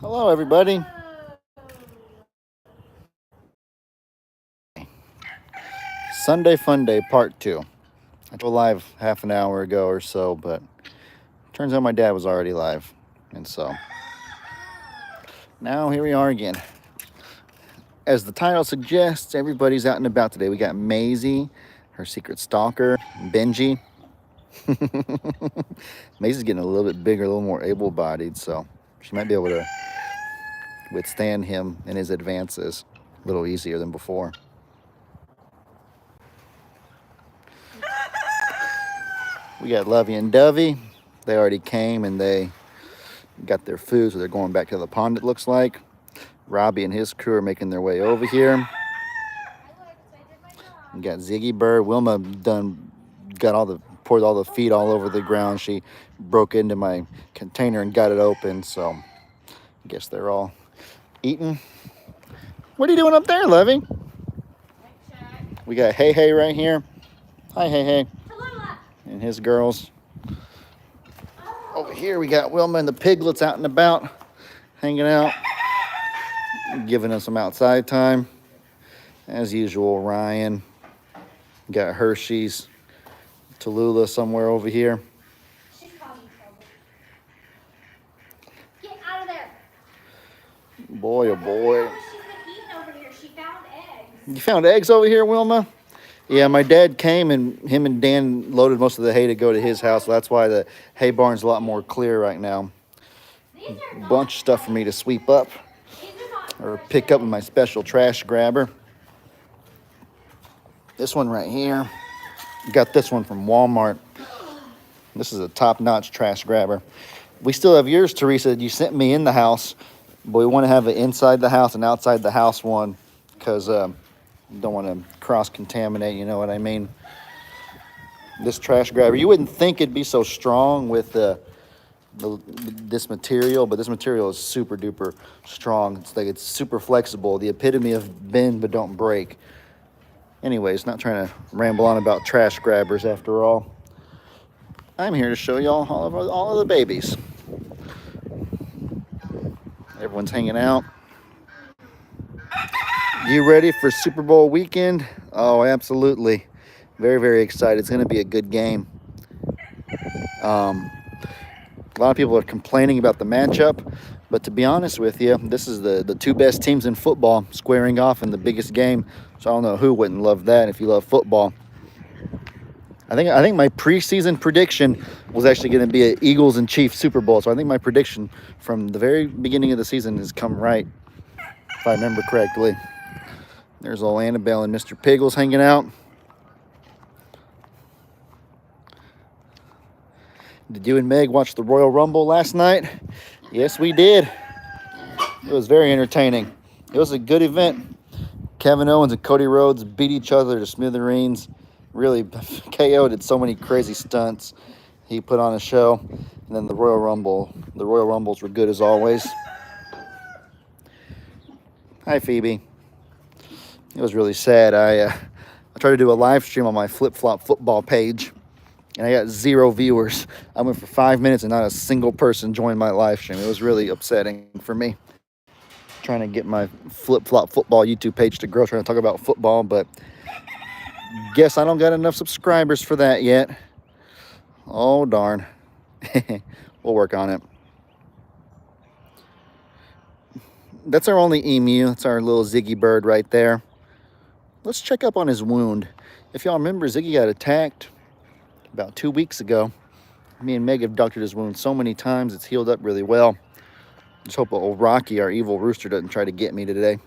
Hello, everybody. Sunday Fun Day Part 2. I go live half an hour ago or so, but turns out my dad was already live. And so now here we are again. As the title suggests, everybody's out and about today. We got Maisie, her secret stalker, Benji. Maisie's getting a little bit bigger, a little more able bodied, so she might be able to withstand him and his advances a little easier than before. We got Lovey and Dovey. They already came and they got their food, so they're going back to the pond, it looks like. Robbie and his crew are making their way over here. We got Ziggy Bird. Wilma poured all the feed all over the ground. She broke into my container and got it open, so I guess they're all eating. What are you doing up there, Lovey? We got Hey Hey right here. Hi, Hey Hey. And his girls. Over here we got Wilma and the piglets out and about, hanging out, giving us some outside time. As usual, Ryan. Got Hershey's, Tula somewhere over here. She's causing trouble. Get out of there. Boy, oh boy. She's been eating over here. She found eggs. You found eggs over here, Wilma? Yeah, my dad came and him and Dan loaded most of the hay to go to his house. So that's why the hay barn's a lot more clear right now. Bunch of stuff for me to sweep up or pick up with my special trash grabber. This one right here. Got this one from Walmart. This is a top-notch trash grabber. We still have yours, Teresa. You sent me in the house, but we want to have it inside the house and outside the house one because don't want to cross-contaminate, you know what I mean? This trash grabber, you wouldn't think it'd be so strong with this material, but this material is super duper strong. It's like it's super flexible, the epitome of bend but don't break. Anyways, not trying to ramble on about trash grabbers after all. I'm here to show y'all all of the babies. Everyone's hanging out. You ready for Super Bowl weekend? Oh, absolutely. Very, very excited. It's going to be a good game. A lot of people are complaining about the matchup, but to be honest with you, this is the two best teams in football squaring off in the biggest game. So I don't know who wouldn't love that if you love football. I think my preseason prediction was actually going to be an Eagles and Chiefs Super Bowl. So I think my prediction from the very beginning of the season has come right, if I remember correctly. There's old Annabelle and Mr. Piggles hanging out. Did you and Meg watch the Royal Rumble last night? Yes, we did. It was very entertaining. It was a good event. Kevin Owens and Cody Rhodes beat each other to smithereens. Really, KO did so many crazy stunts. He put on a show. And then the Royal Rumbles were good as always. Hi, Phoebe. It was really sad. I tried to do a live stream on my flip-flop football page, and I got 0 viewers. I went for 5 minutes, and not a single person joined my live stream. It was really upsetting for me. Trying to get my flip-flop football YouTube page to grow, trying to talk about football, but guess I don't got enough subscribers for that yet. Oh, darn. We'll work on it. That's our only emu. That's our little Ziggy bird right there. Let's check up on his wound. If y'all remember, Ziggy got attacked about 2 weeks ago. Me and Meg have doctored his wound so many times, it's healed up really well. Just hope old Rocky, our evil rooster, doesn't try to get me today.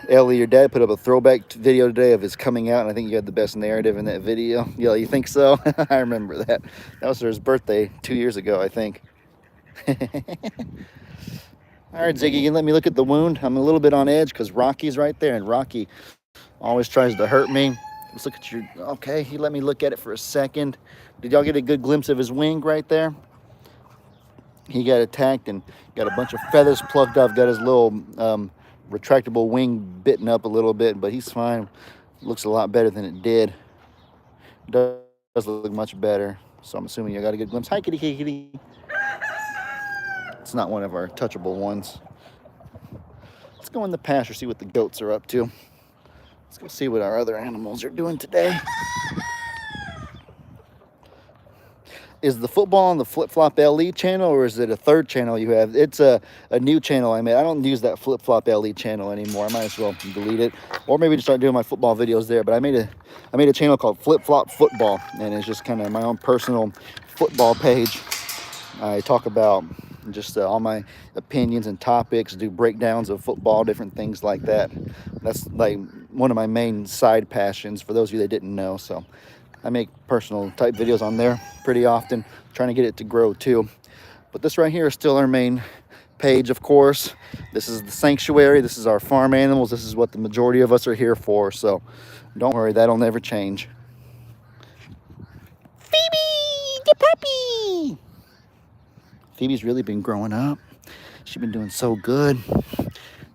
Ellie, your dad put up a throwback video today of his coming out, and I think you had the best narrative in that video. Yeah, you think so? I remember that. That was for his birthday 2 years ago, I think. All right, Ziggy, you can let me look at the wound. I'm a little bit on edge because Rocky's right there, and Rocky always tries to hurt me. Let's look at your... Okay, he let me look at it for a second. Did y'all get a good glimpse of his wing right there? He got attacked and got a bunch of feathers plucked off, got his little retractable wing bitten up a little bit, but he's fine. Looks a lot better than it did. Does look much better. So I'm assuming you got a good glimpse. Hi, kitty, kitty, kitty. It's not one of our touchable ones. Let's go in the pasture, see what the goats are up to. Let's go see what our other animals are doing today. Is the football on the Flip Flop LE channel, or is it a third channel you have? It's a new channel I made. I don't use that Flip Flop LE channel anymore. I might as well delete it, or maybe just start doing my football videos there. But I made a channel called Flip Flop Football, and it's just kind of my own personal football page. I talk about just all my opinions and topics, do breakdowns of football, different things like that. That's like one of my main side passions for those of you that didn't know. So I make personal type videos on there pretty often, trying to get it to grow too. But this right here is still our main page, of course. This is the sanctuary. This is our farm animals. This is what the majority of us are here for. So don't worry, that'll never change. Phoebe, the puppy. Phoebe's really been growing up. She's been doing so good.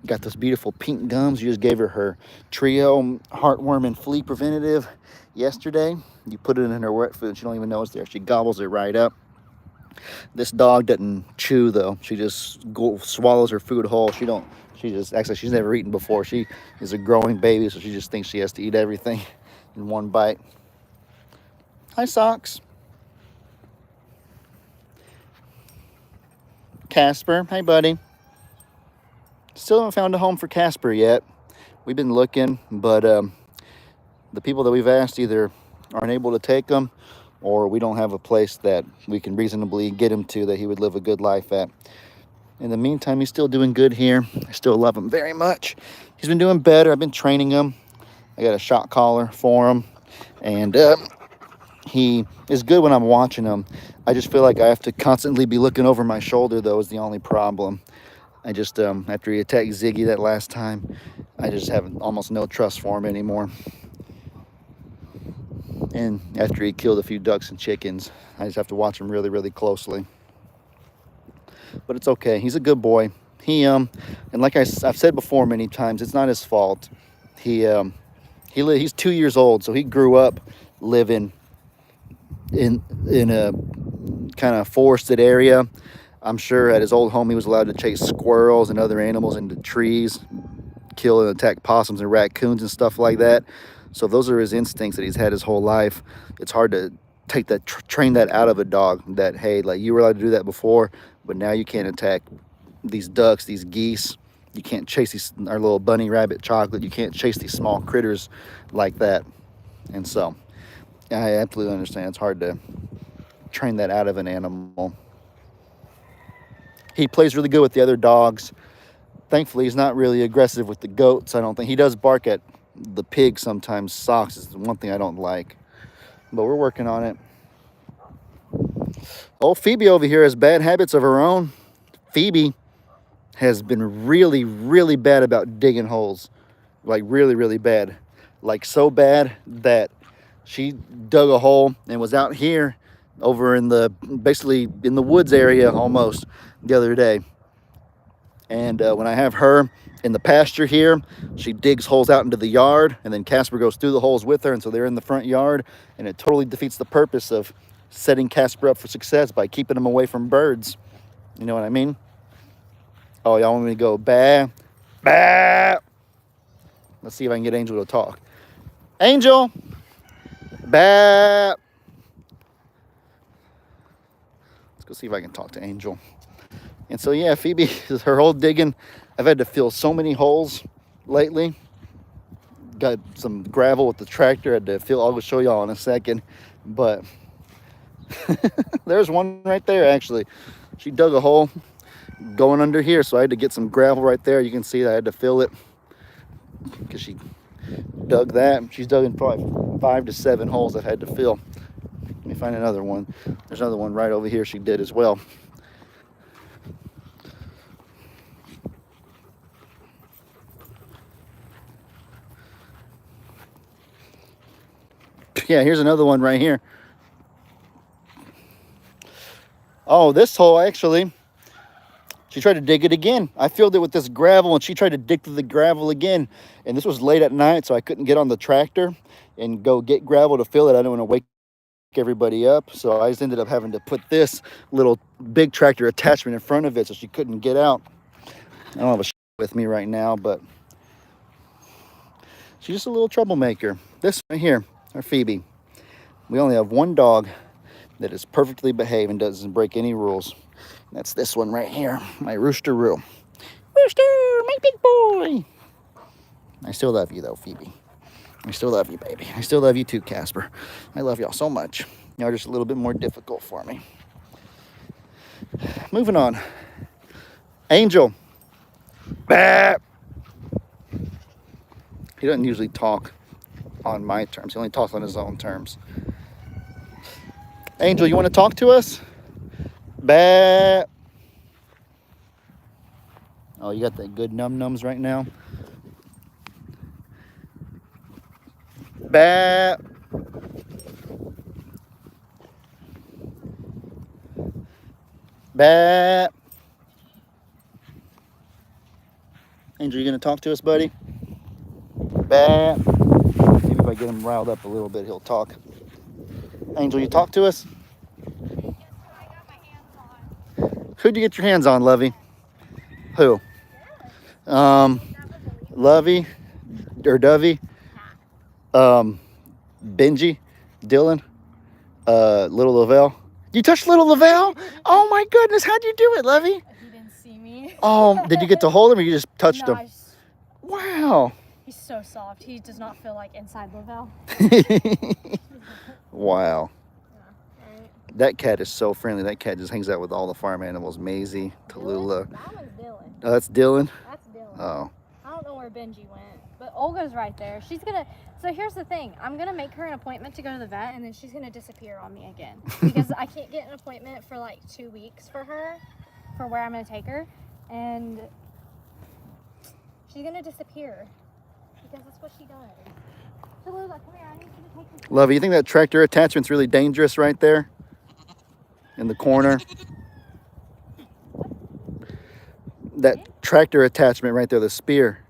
Got those beautiful pink gums. You just gave her Trio heartworm and flea preventative yesterday. You put it in her wet food. She don't even know it's there. She gobbles it right up. This dog doesn't chew though. She just swallows her food whole. Actually, she's never eaten before. She is a growing baby, so she just thinks she has to eat everything in one bite. Hi, Socks. Casper, hi, buddy. Still haven't found a home for Casper yet. We've been looking, but the people that we've asked either aren't able to take him, or we don't have a place that we can reasonably get him to that he would live a good life at. In the meantime, he's still doing good here. I still love him very much. He's been doing better. I've been training him. I got a shock collar for him, and he is good when I'm watching him. I just feel like I have to constantly be looking over my shoulder, though, is the only problem. I just, after he attacked Ziggy that last time, I just have almost no trust for him anymore. And after he killed a few ducks and chickens, I just have to watch him really, really closely. But it's okay. He's a good boy. And like I've said before many times, it's not his fault. He's 2 years old, so he grew up living in a kind of forested area. I'm sure at his old home he was allowed to chase squirrels and other animals into trees, kill and attack possums and raccoons and stuff like that. So if those are his instincts that he's had his whole life, it's hard to take that, train that out of a dog, that, hey, like, you were allowed to do that before, but now you can't attack these ducks, these geese. You can't chase our little bunny rabbit Chocolate. You can't chase these small critters like that. And so I absolutely understand. It's hard to train that out of an animal. He plays really good with the other dogs. Thankfully, he's not really aggressive with the goats. I don't think he does bark at the pig sometimes. Socks is one thing I don't like, but we're working on it. Oh, Phoebe over here has bad habits of her own. Phoebe has been really, really bad about digging holes. Like really, really bad. Like so bad that she dug a hole and was out here over basically in the woods area almost the other day. And when I have her in the pasture here, she digs holes out into the yard, and then Casper goes through the holes with her, and so they're in the front yard, and it totally defeats the purpose of setting Casper up for success by keeping him away from birds. You know what I mean? Oh, y'all want me to go bah, bah? Let's see if I can get Angel to talk. Angel, bah. Let's go see if I can talk to Angel. And so, yeah, Phoebe, her whole digging, I've had to fill so many holes lately. Got some gravel with the tractor. Had to fill. I'll show y'all in a second. But there's one right there, actually. She dug a hole going under here, so I had to get some gravel right there. You can see that I had to fill it because she dug that. She's dug in probably 5 to 7 holes I've had to fill. Let me find another one. There's another one right over here she did as well. Yeah, here's another one right here. Oh, this hole, actually, she tried to dig it again. I filled it with this gravel, and she tried to dig through the gravel again. And this was late at night, so I couldn't get on the tractor and go get gravel to fill it. I didn't want to wake everybody up. So I just ended up having to put this little big tractor attachment in front of it so she couldn't get out. I don't have a with me right now, but she's just a little troublemaker. This right here, our Phoebe. We only have one dog that is perfectly behaved and doesn't break any rules. That's this one right here, my Rooster Roo. Rooster, my big boy. I still love you though, Phoebe. I still love you, baby. I still love you too, Casper. I love y'all so much. Y'all are just a little bit more difficult for me. Moving on. Angel. Bah! He doesn't usually talk on my terms. He only talks on his own terms. Angel, you want to talk to us? Bah! Oh, you got that good num-nums right now? Bah! Bah! Angel, you gonna talk to us, buddy? Bah! Maybe if I get him riled up a little bit, he'll talk. Angel, you talk to us? Who'd you get your hands on, Lovey? Who? Lovey or Dovey? Benji? Dylan? Little Lavelle? You touched little Lavelle? Oh my goodness, how'd you do it, Lovey? He didn't see me. Oh, did you get to hold him or you just touched No, him? Wow. He's so soft. He does not feel like inside Lavelle. Wow. Yeah, right. That cat is so friendly. That cat just hangs out with all the farm animals. Maisie, Tallulah. That one's Dylan. Oh, that's Dylan? That's Dylan. Oh. I don't know where Benji went, but Olga's right there. She's gonna. So here's the thing. I'm gonna make her an appointment to go to the vet, and then she's gonna disappear on me again because I can't get an appointment for like 2 weeks for her, for where I'm gonna take her, and she's gonna disappear because that's what she does. So Lula, come here. I need you to take her. Lovey, you think that tractor attachment's really dangerous right there? In the corner? That tractor attachment right there, the spear.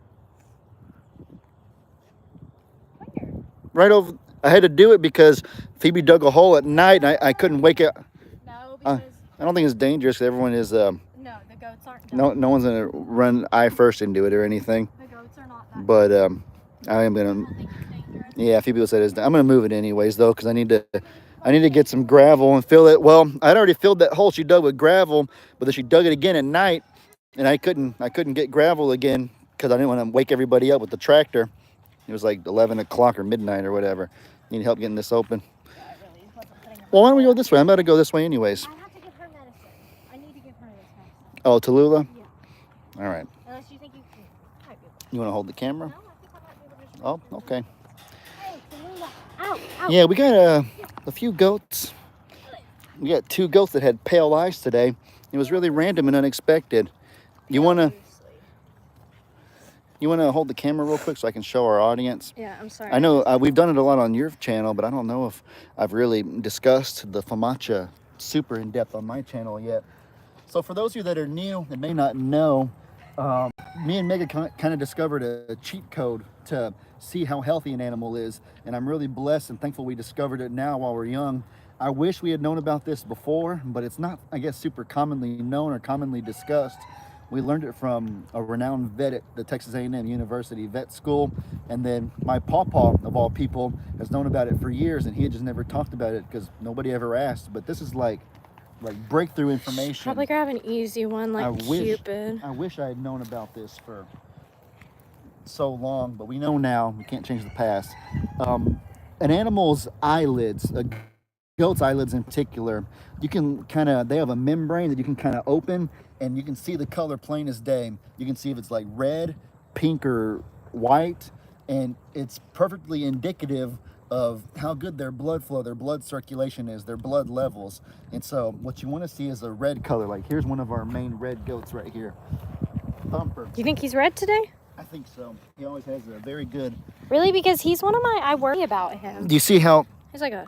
Right over. I had to do it because Phoebe dug a hole at night and I couldn't wake up. No, because I don't think it's dangerous. Everyone is. no, the goats aren't. No one's gonna run eye first into it or anything. The goats are not that. But I am gonna. I don't think it's dangerous. Yeah, a few people said it's. I'm gonna move it anyways though, because I need to get some gravel and fill it. Well, I'd already filled that hole she dug with gravel, but then she dug it again at night, and I couldn't get gravel again because I didn't want to wake everybody up with the tractor. It was like 11 o'clock or midnight or whatever. Need help getting this open. Yeah, I really wasn't putting her. Well, why don't we go this way? I'm about to go this way anyways. I have to give her medicine. I need to give her this medicine. Oh, Tallulah? Yeah. All right. Unless you think you can. Might be able to. You want to hold the camera? No, I think I might be able to. Oh, okay. Hey, Tula. Ow, ow. Yeah, we got a few goats. We got 2 goats that had pale eyes today. It was really random and unexpected. You wanna hold the camera real quick so I can show our audience? Yeah, I'm sorry. I know we've done it a lot on your channel, but I don't know if I've really discussed the FAMACHA super in depth on my channel yet. So for those of you that are new and may not know, me and Megan kind of discovered a cheat code to see how healthy an animal is, and I'm really blessed and thankful we discovered it now while we're young. I wish we had known about this before, but it's not, I guess, super commonly known or commonly discussed. We learned it from a renowned vet at the Texas A&M University Vet School, and then my pawpaw, of all people, has known about it for years, and he had just never talked about it because nobody ever asked. But this is like breakthrough information. Probably grab an easy one like Cupid. I wish I had known about this for so long, but we know now. We can't change the past. An animal's eyelids, a goat's eyelids in particular, you can they have a membrane that you can kind of open, and you can see the color plain as day. You can see if it's like red, pink, or white, and it's perfectly indicative of how good their blood flow, their blood circulation is, their blood levels. And so what you want to see is a red color. Like here's one of our main red goats right here. Thumper. You think he's red today? I think so. He always has a very good. Really? Because he's one of my. I worry about him. Do you see how? He's like a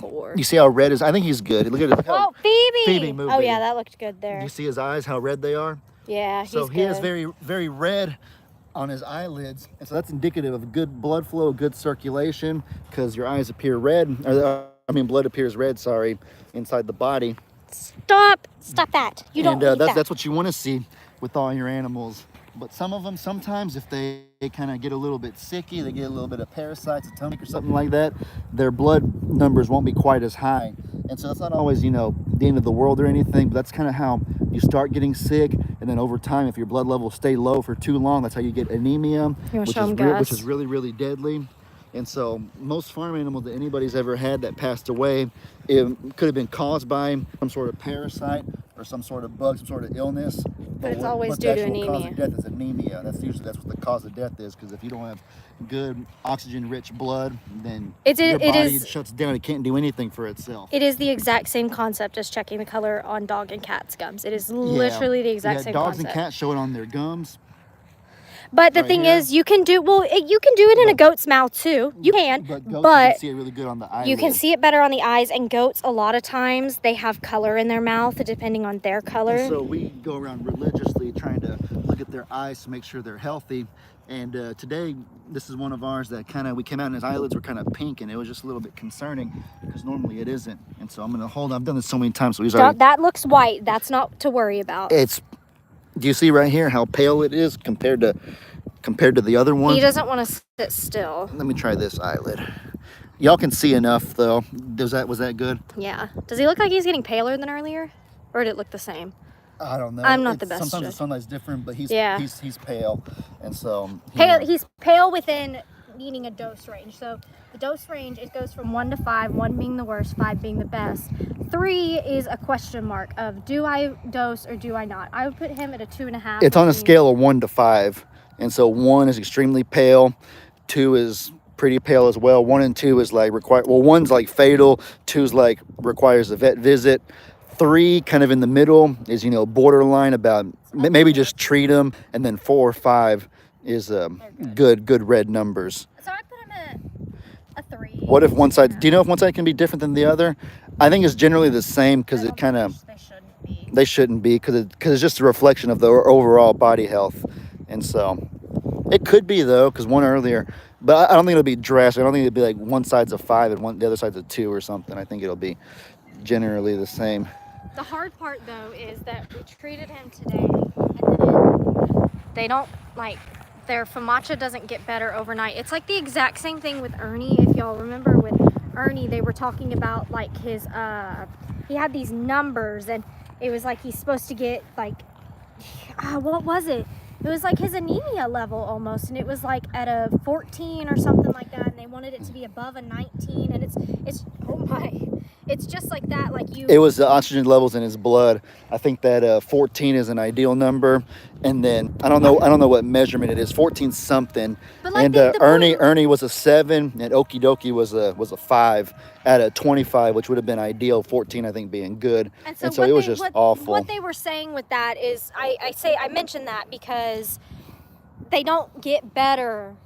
4. You see how red is? I think he's good. Look at it. Oh, Phoebe! Phoebe, move, oh baby. yeah, that looked good Do there. you see his eyes? How red they are? Yeah, he's So good. he has very, very red on his eyelids, and so that's indicative of good blood flow, good circulation, because your eyes appear red, or blood appears red, sorry, inside the body. Stop that. You don't need that. That's what you want to see with all your animals. But some of them, sometimes if they kind of get a little bit sicky, they get a little bit of parasites, a tummy or something like that, their blood numbers won't be quite as high. And so that's not always, the end of the world or anything, but that's kind of how you start getting sick. And then over time, if your blood levels stay low for too long, that's how you get anemia, which is really, really deadly. And so most farm animals that anybody's ever had that passed away, it could have been caused by some sort of parasite or some sort of bug, some sort of illness. But it's always due to anemia. The cause of death is anemia. That's what the cause of death is, because if you don't have good oxygen-rich blood, then your body shuts down. It can't do anything for itself. It is the exact same concept as checking the color on dog and cat's gums. It is literally the exact same dogs concept. And cats show it on their gums. But the thing is, you can do it in a goat's mouth too. You can, but you can see it really good on the eyes. You can see it better on the eyes, and goats a lot of times they have color in their mouth depending on their color. And so we go around religiously trying to look at their eyes to make sure they're healthy. And today, this is one of ours that we came out and his eyelids were kind of pink, and it was just a little bit concerning because normally it isn't. And so I'm gonna hold. I've done this so many times, so that looks white. That's not to worry about. Do you see right here how pale it is compared to the other one? He doesn't want to sit still. Let me try this eyelid. Y'all can see enough though. Was that good? Yeah. Does he look like he's getting paler than earlier? Or did it look the same? I don't know. I'm not the best. Sometimes the sunlight's different, but he's pale. And so he's pale within needing a dose range. So the dose range, it goes from 1 to 5, 1 being the worst, 5 being the best. 3 is a question mark of do I dose or do I not? I would put him at a 2.5. It's on a scale of 1 to 5. And so 1 is extremely pale, 2 is pretty pale as well. 1 and 2 is like required. Well, 1's like fatal, 2's like requires a vet visit. 3 kind of in the middle is, borderline about maybe just treat them. And then 4 or 5 is good red numbers. So I put him at a 3. What if one side, do you know if one side can be different than the other? I think it's generally the same because it kind of, they shouldn't be because it's just a reflection of the overall body health. And so it could be though, because one earlier, but I don't think it'll be drastic. I don't think it'll be like one side's a 5 and the other side's a 2 or something. I think it'll be generally the same. The hard part though is that we treated him today, and then they don't their FAMACHA doesn't get better overnight. It's like the exact same thing with Ernie. If y'all remember with Ernie, they were talking about his he had these numbers, and it was like he's supposed to get what was it? It was like his anemia level almost, and it was like at a 14 or something like that, and they wanted it to be above a 19, and it's oh my, it's just like that, It was the oxygen levels in his blood. I think that 14 is an ideal number, and then I don't know what measurement it is, 14 something. But and Ernie was a 7, and Okie Dokie was a 5 at a 25, which would have been ideal. 14, I think, being good. And so it was just awful. What they were saying with that is, I mentioned that because they don't get better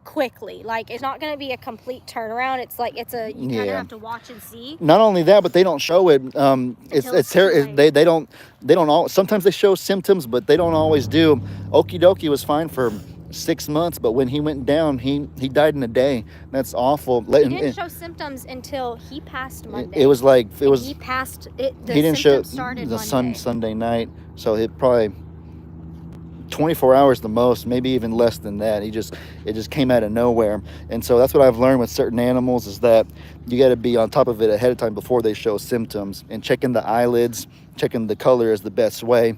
quickly. It's not going to be a complete turnaround. It's you kind of have to watch and see. Not only that, but they don't show it. They don't all. Sometimes they show symptoms, but they don't always do. Okie Dokie was fine for 6 months, but when he went down, he died in a day. That's awful. He didn't show symptoms until he passed Monday. He passed. He didn't show the Sunday night, so it probably 24 hours the most, maybe even less than that. It just came out of nowhere. And so that's what I've learned with certain animals is that you got to be on top of it ahead of time before they show symptoms, and checking the eyelids, checking the color is the best way.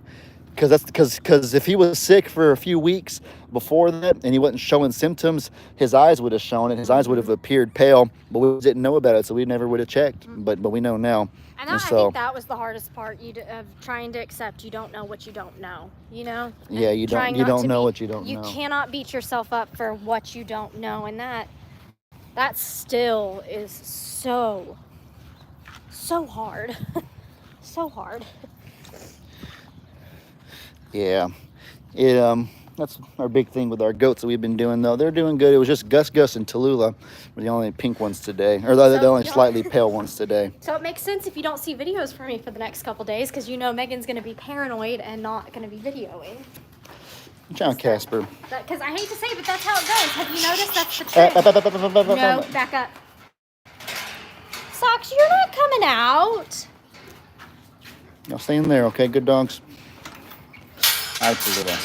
Because if he was sick for a few weeks before that and he wasn't showing symptoms, his eyes would have shown it. His eyes would have appeared pale, but we didn't know about it, so we never would have checked. But we know now. And I think that was the hardest part of trying to accept you don't know what you don't know. Yeah, you don't know what you don't know. You cannot beat yourself up for what you don't know, and that still is so hard. So hard. Yeah, that's our big thing with our goats that we've been doing, though. They're doing good. It was just Gus and Tula were the only pink ones today, or the only slightly pale ones today. So it makes sense if you don't see videos from me for the next couple days, because Megan's going to be paranoid and not going to be videoing. John Casper. Because I hate to say it, but that's how it goes. Have you noticed that's the trend? No, back up. Max, you're not coming out. Y'all stay in there, okay? Good dogs. Hi, Tallulah.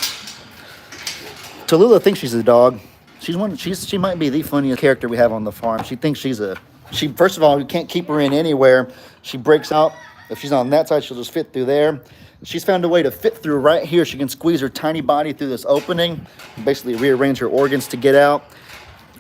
Tallulah thinks she's a dog. She might be the funniest character we have on the farm. She thinks she first of all, you can't keep her in anywhere. She breaks out. If she's on that side, she'll just fit through there. She's found a way to fit through right here. She can squeeze her tiny body through this opening, basically rearrange her organs to get out.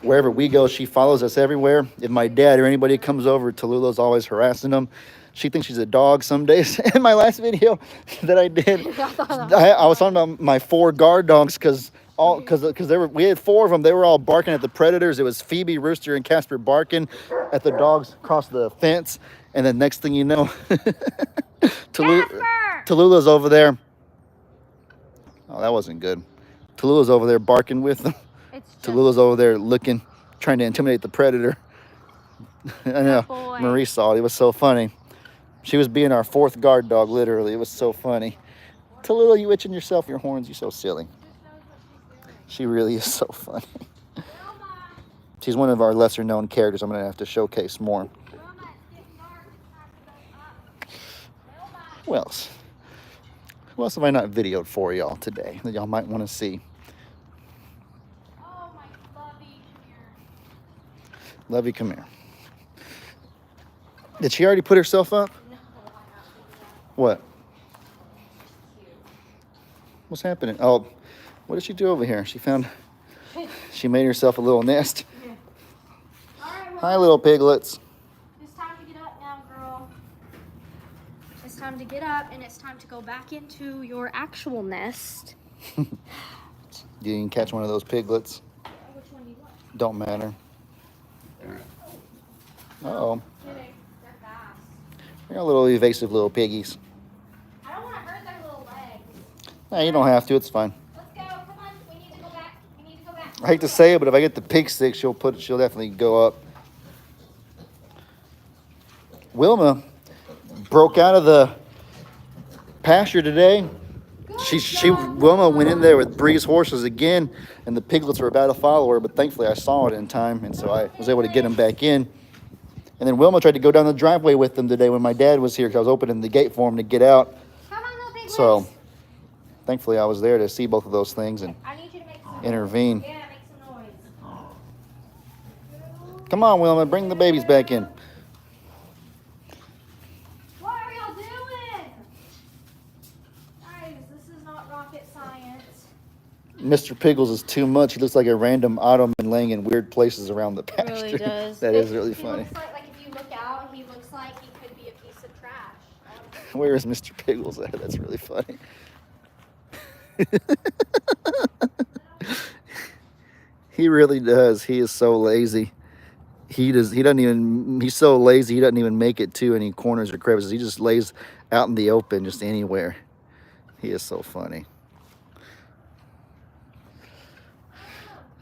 Wherever we go, she follows us everywhere. If my dad or anybody comes over, Tallulah's always harassing them. She thinks she's a dog some days. In my last video that I did, I was talking about my 4 guard dogs because we had 4 of them. They were all barking at the predators. It was Phoebe, Rooster, and Casper barking at the dogs across the fence. And then next thing you know, Tallulah's over there. Oh, that wasn't good. Tallulah's over there barking with them. Tallulah's over there looking, trying to intimidate the predator. I know. Marie saw it. It was so funny. She was being our 4th guard dog, literally. It was so funny. Tallula, you itching yourself your horns? You're so silly. She really is so funny. She's one of our lesser known characters I'm going to have to showcase more. Who else? Who else have I not videoed for y'all today that y'all might want to see? Oh, my Lovey, come here. Lovey, come here. Did she already put herself up? No, I have to do that. What? What's happening? Oh, what did she do over here? She made herself a little nest. Yeah. All right, Hi, little piglets. It's time to get up now, girl. It's time to get up, and it's time to go back into your actual nest. You can catch one of those piglets. Which one do you want? Don't matter. Uh-oh. Kidding. They're fast. They're little evasive little piggies. I don't want to hurt their little legs. No, you don't have to. It's fine. Let's go. Come on. We need to go back. We need to go back. I hate to say it, but if I get the pig stick, she'll definitely go up. Wilma broke out of the pasture today. Wilma went in there with Bree's horses again, and the piglets were about to follow her, but thankfully I saw it in time, and so I was able to get them back in. And then Wilma tried to go down the driveway with them today when my dad was here, because I was opening the gate for him to get out. Come on, little piglets. So thankfully I was there to see both of those things and I need you to make some intervene. noise. Yeah, make some noise. Come on, Wilma, bring the babies back in. What are y'all doing? Guys, this is not rocket science. Mr. Piggles is too much. He looks like a random ottoman laying in weird places around the pasture. Really does. That is really He funny. looks like if you look out, he looks like he could be a piece of trash. Where is Mr. Piggles at? That's really funny. He really does. He is so lazy. He's so lazy he doesn't even make it to any corners or crevices. He just lays out in the open, just anywhere. He is so funny.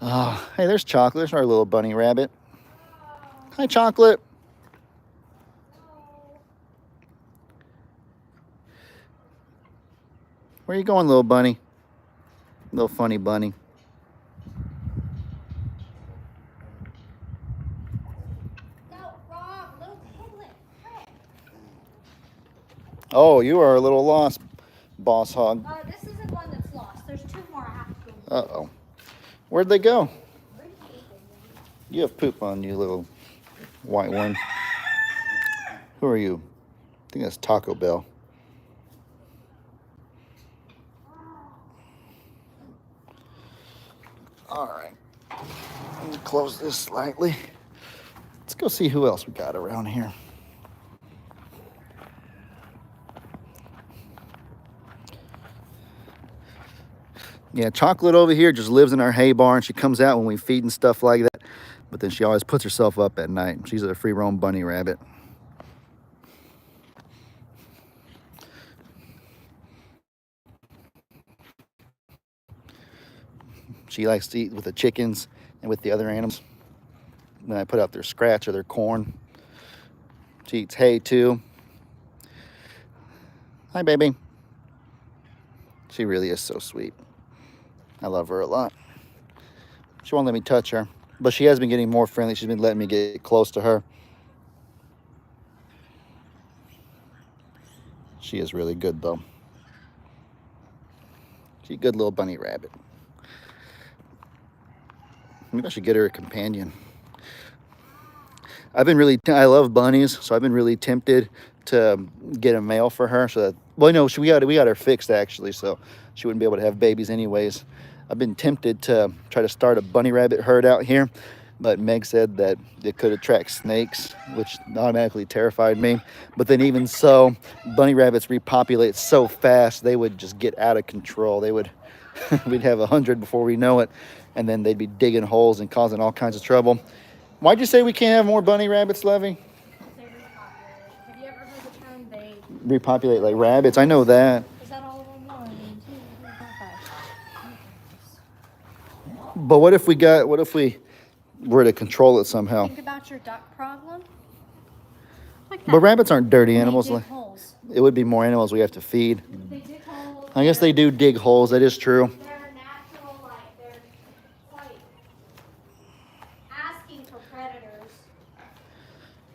Oh, hey, there's Chocolate. There's our little bunny rabbit. Hi, Chocolate. Where you going, little bunny? Little funny bunny. No, wrong. Little piglet. Frick. Oh, you are a little lost, boss hog. This isn't one that's lost. There's 2 more I have to go. Uh-oh. Where'd they go? You have poop on you, little white one. Who are you? I think that's Taco Bell. All right. Let me close this slightly. Let's go see who else we got around here. Yeah, Chocolate over here just lives in our hay barn. She comes out when we feed and stuff like that. But then she always puts herself up at night. She's a free roam bunny rabbit. She likes to eat with the chickens and with the other animals. When I put out their scratch or their corn. She eats hay too. Hi, baby. She really is so sweet. I love her a lot. She won't let me touch her, but she has been getting more friendly. She's been letting me get close to her. She is really good, though. She's a good little bunny rabbit. Maybe I should get her a companion. I love bunnies, so I've been really tempted to get a male for her. So that, well, no, we got her fixed actually, so she wouldn't be able to have babies anyways. I've been tempted to try to start a bunny rabbit herd out here, but Meg said that it could attract snakes, which automatically terrified me. But then even so, bunny rabbits repopulate so fast, they would just get out of control. They would, we'd have 100 before we know it, and then they'd be digging holes and causing all kinds of trouble. Why'd you say we can't have more bunny rabbits, Levy? They repopulate. Have you ever heard the term they? Repopulate like rabbits? I know that. Is that all of them? 1, 2, 3, 4, 5. But what if we were to control it somehow? Think about your duck problem. Like But rabbits aren't dirty They animals. dig holes. It would be more animals we have to feed. They dig holes. I guess they do dig holes. That is true. They're natural, like, they're like asking for predators.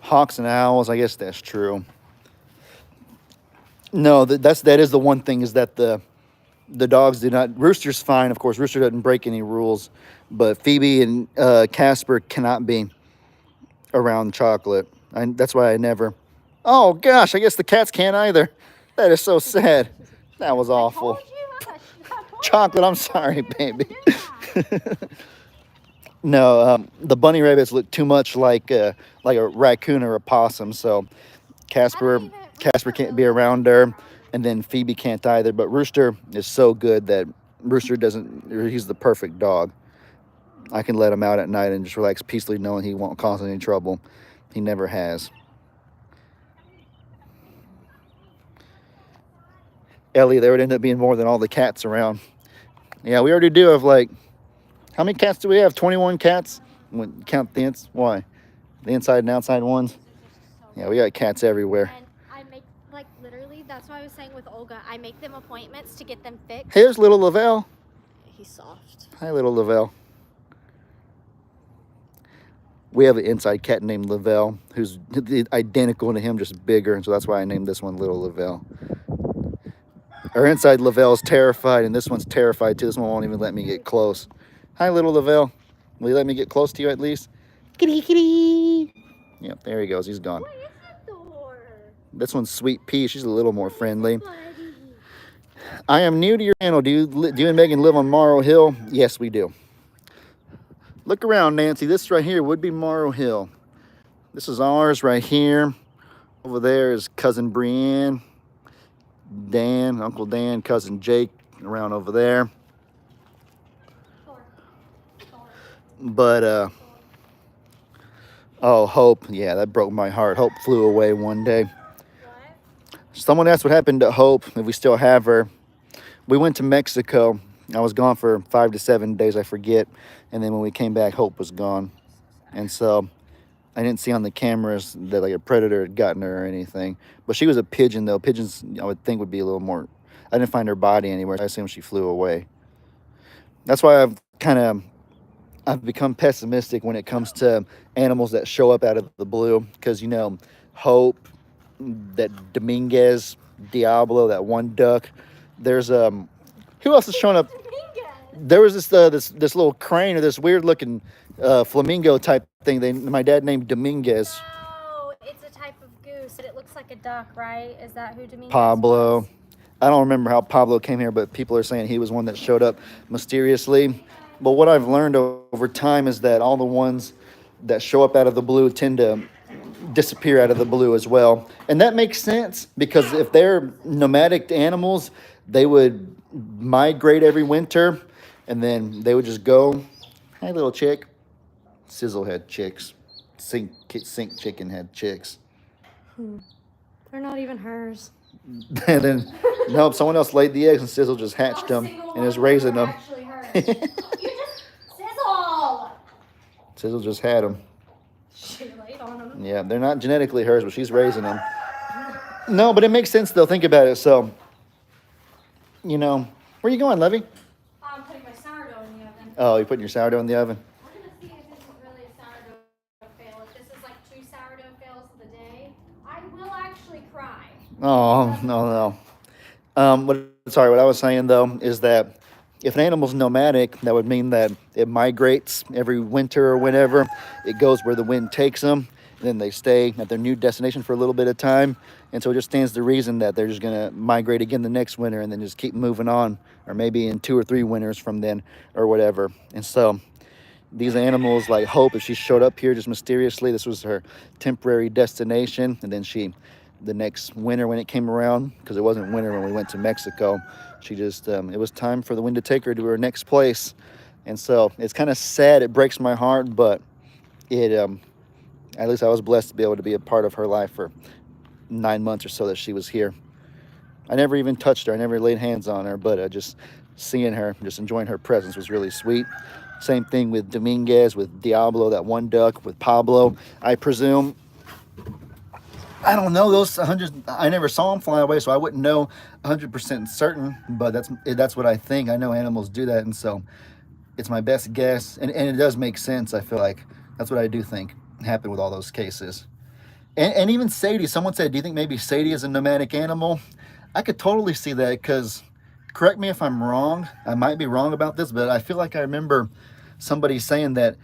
Hawks and owls. I guess that's true. No, that is the one thing is that the dogs do not. Rooster's fine, of course. Rooster doesn't break any rules, but Phoebe and Casper cannot be around Chocolate. That's why I never. Oh gosh, I guess the cats can't either. That is so sad. That was awful. Told you, I told you. Chocolate, I'm sorry, baby. No, the bunny rabbits look too much like a raccoon or a possum, so Casper can't be around her, and then Phoebe can't either. But Rooster is so good that Rooster doesn't. He's the perfect dog. I can let him out at night and just relax peacefully, knowing he won't cause any trouble. He never has. Ellie, there would end up being more than all the cats around. Yeah, we already do have like, how many cats do we have? 21 cats? Count the why? The inside and outside ones? Yeah, we got cats everywhere. And I make, like, literally, that's why I was saying with Olga, I make them appointments to get them fixed. Here's little Lavelle. He's soft. Hi, little Lavelle. We have an inside cat named Lavelle, who's identical to him, just bigger, and so that's why I named this one Little Lavelle. Our inside Lavelle's terrified, and this one's terrified too. This one won't even let me get close. Hi, little Lavelle. Will you let me get close to you at least? Kitty, kitty. Yep, there he goes. He's gone. What is it, Thor? This one's Sweet Pea. She's a little more friendly. I am new to your channel. Do you and Megan live on Morrow Hill? Yes, we do. Look around, Nancy. This right here would be Morrow Hill. This is ours right here. Over there is Cousin Brienne, Dan, Uncle Dan, Cousin Jake around over there. But, oh, Hope. Yeah, that broke my heart. Hope flew away one day. Someone asked what happened to Hope, if we still have her. We went to Mexico. I was gone for 5 to 7 days, I forget. And then when we came back, Hope was gone. And so I didn't see on the cameras that like a predator had gotten her or anything. But she was a pigeon, though. Pigeons, I would think, would be a little more. I didn't find her body anywhere. I assume she flew away. That's why I've become pessimistic when it comes to animals that show up out of the blue. Because, you know, Hope, that Dominguez, Diablo, that one duck. There's who else is showing up? There was this little crane or this weird looking flamingo type thing. My dad named Dominguez. Oh, it's a type of goose. It looks like a duck, right? Is that who Dominguez Pablo. was? I don't remember how Pablo came here, but people are saying he was one that showed up mysteriously. But what I've learned over time is that all the ones that show up out of the blue tend to disappear out of the blue as well. And that makes sense because if they're nomadic animals, they would migrate every winter and then they would just go, hey, little chick. Sizzle had chicks. Sink chicken had chicks. They're not even hers. And then, nope, someone else laid the eggs and Sizzle just hatched them and is raising them. You just sizzle. Sizzle just had them. She laid on them. Yeah, they're not genetically hers, but she's raising them. No, but it makes sense, though. Think about it. So, you know, where you going, Levy? I'm putting my sourdough in the oven. Oh, you're putting your sourdough in the oven? We're going to see if this is really a sourdough fail. If this is like 2 sourdough fails of the day, I will actually cry. Oh, no, no. What I was saying though is that if an animal's nomadic, that would mean that it migrates every winter or whenever. It goes where the wind takes them, and then they stay at their new destination for a little bit of time. And so it just stands to reason that they're just gonna migrate again the next winter and then just keep moving on, or maybe in 2 or 3 winters from then or whatever. And so these animals, like Hope, if she showed up here just mysteriously, this was her temporary destination, and then the next winter when it came around, because it wasn't winter when we went to Mexico, she just it was time for the wind to take her to her next place. And so it's kind of sad, it breaks my heart, but it at least I was blessed to be able to be a part of her life for 9 months or so that she was here. I never even touched her, I never laid hands on her, but just seeing her, just enjoying her presence was really sweet. Same thing with Dominguez, with Diablo, that one duck, with Pablo. I presume, I don't know, those 100, I never saw them fly away, so I wouldn't know 100% certain, but that's what I think. I know animals do that, and so it's my best guess, and it does make sense. I feel like that's what I do think happened with all those cases. And even Sadie, someone said, do you think maybe Sadie is a nomadic animal? I could totally see that, because, correct me if I'm wrong, I might be wrong about this, but I feel like I remember somebody saying that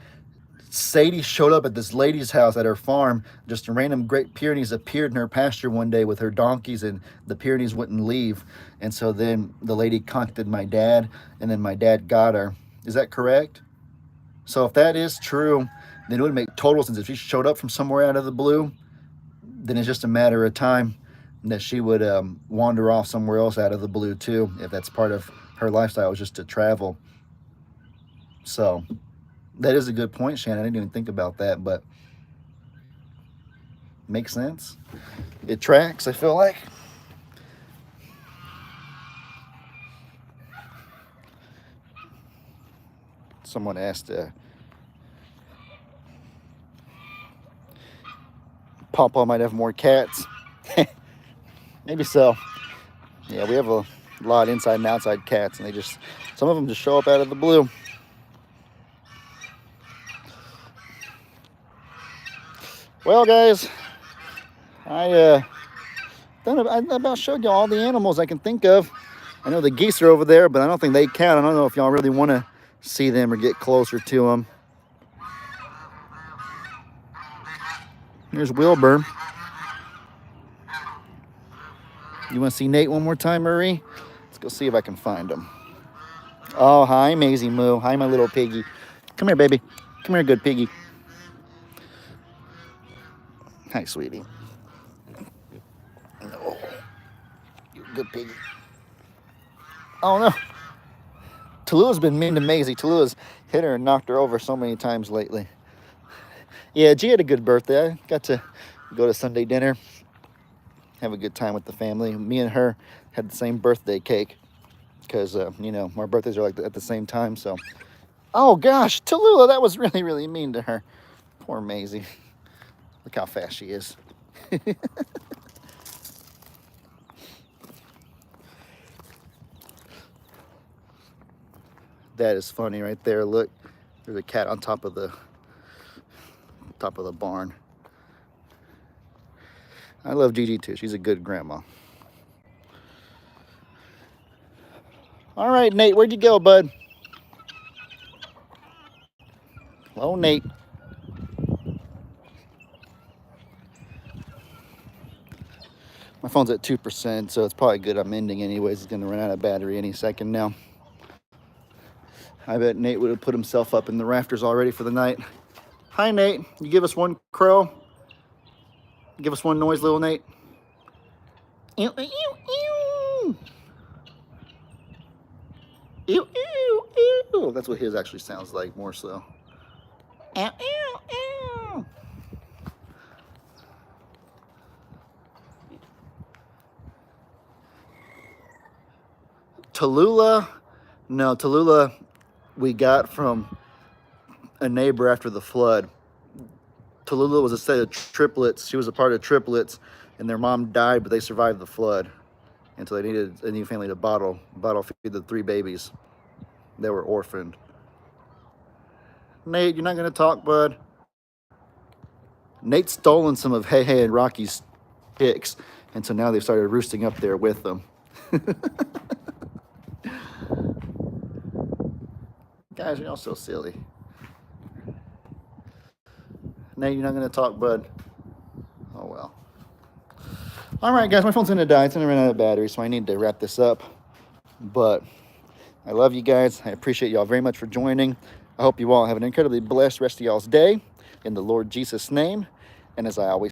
Sadie showed up at this lady's house at her farm. Just a random Great Pyrenees appeared in her pasture one day with her donkeys, and the Pyrenees wouldn't leave. And so then the lady contacted my dad, and then my dad got her. Is that correct? So if that is true, then it would make total sense. If she showed up from somewhere out of the blue, then it's just a matter of time that she would wander off somewhere else out of the blue too, if that's part of her lifestyle, was just to travel. So that is a good point, Shannon. I didn't even think about that, but makes sense. It tracks, I feel like. Someone asked Pawpaw might have more cats. Maybe so. Yeah, we have a lot of inside and outside cats, and some of them just show up out of the blue. Well, guys, I about showed you all the animals I can think of. I know the geese are over there, but I don't think they count. I don't know if y'all really want to see them or get closer to them. Here's Wilbur. You want to see Nate one more time, Marie? Let's go see if I can find him. Oh, hi, Maisie Moo. Hi, my little piggy. Come here, baby. Come here, good piggy. Hi, sweetie. Oh, you good piggy. Oh, no. Tula's been mean to Maisie. Tula's hit her and knocked her over so many times lately. Yeah, G had a good birthday. I got to go to Sunday dinner, have a good time with the family. Me and her had the same birthday cake because, our birthdays are like at the same time. So, oh gosh, Tallulah, that was really, really mean to her. Poor Maisie. Look how fast she is. That is funny right there. Look, there's a cat on top of the barn. I love Gigi too. She's a good grandma. All right, Nate, where'd you go, bud? Hello, Nate. My phone's at 2%, so it's probably good I'm ending anyways. It's gonna run out of battery any second now. I bet Nate would have put himself up in the rafters already for the night. Hi, Nate. You give us one crow? Give us one noise, little Nate. Ew, ew, ew. Ew, ew, ew. That's what his actually sounds like, more so. Ew, ew, ew. Tallulah, no, Tallulah we got from a neighbor after the flood. Tallulah was a set of triplets. She was a part of triplets, and their mom died, but they survived the flood. And so they needed a new family to bottle feed the 3 babies that were orphaned. Nate, you're not gonna talk, bud? Nate's stolen some of Hey Hey and Rocky's pics. And so now they've started roosting up there with them. Guys, you're all so silly. Nate, you're not going to talk, bud? Oh, well. All right, guys, my phone's going to die. It's going to run out of battery, so I need to wrap this up. But I love you guys. I appreciate y'all very much for joining. I hope you all have an incredibly blessed rest of y'all's day in the Lord Jesus' name. And as I always